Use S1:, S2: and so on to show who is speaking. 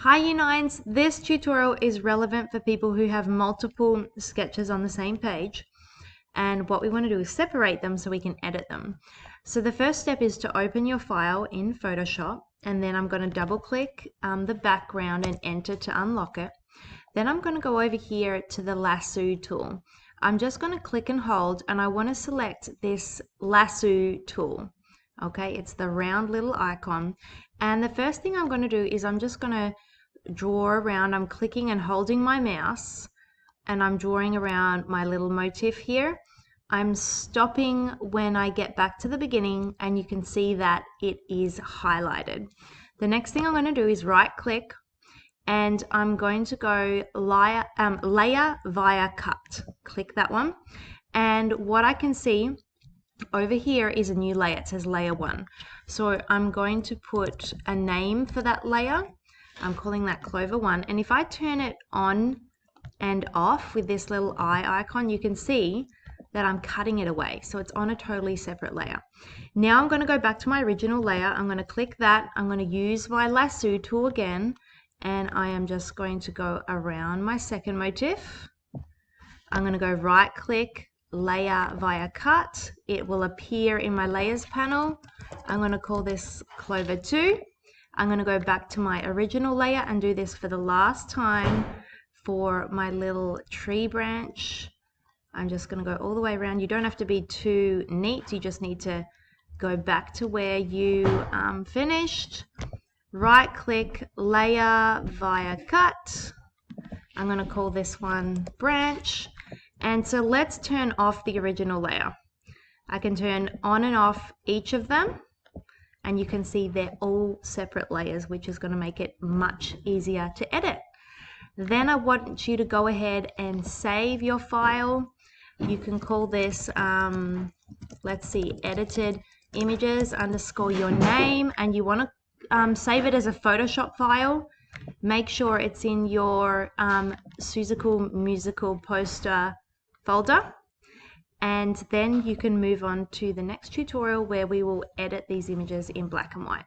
S1: Hi Unines, this tutorial is relevant for people who have multiple sketches on the same page, and what we want to do is separate them so we can edit them. So the first step is to open your file in Photoshop, and then I'm going to double click the background and enter to unlock it. Then I'm going to go over here to the lasso tool. I'm just going to click and hold, and I want to select this lasso tool. Okay, it's the round little icon, and the first thing I'm going to do is I'm just going to draw around. I'm clicking and holding my mouse and I'm drawing around my little motif here. I'm stopping when I get back to the beginning, and you can see that it is highlighted. The next thing I'm going to do is right click, and I'm going to go layer via cut. Click that one, and what I can see over here is a new layer. It says layer 1. So I'm going to put a name for that layer. I'm calling that Clover 1, and if I turn it on and off with this little eye icon, you can see that I'm cutting it away, so it's on a totally separate layer. Now I'm going to go back to my original layer. I'm going to click that. I'm going to use my lasso tool again, and I am just going to go around my second motif. I'm going to go right click, layer via cut. It will appear in my layers panel. I'm going to call this Clover 2. I'm going to go back to my original layer and do this for the last time for my little tree branch. I'm just going to go all the way around. You don't have to be too neat. You just need to go back to where you finished. Right click, layer via cut. I'm going to call this one branch. And so let's turn off the original layer. I can turn on and off each of them, and you can see they're all separate layers, which is going to make it much easier to edit. Then I want you to go ahead and save your file. You can call this, let's see, edited images _ your name, and you want to save it as a Photoshop file. Make sure it's in your Seussical Musical Poster folder. And then you can move on to the next tutorial where we will edit these images in black and white.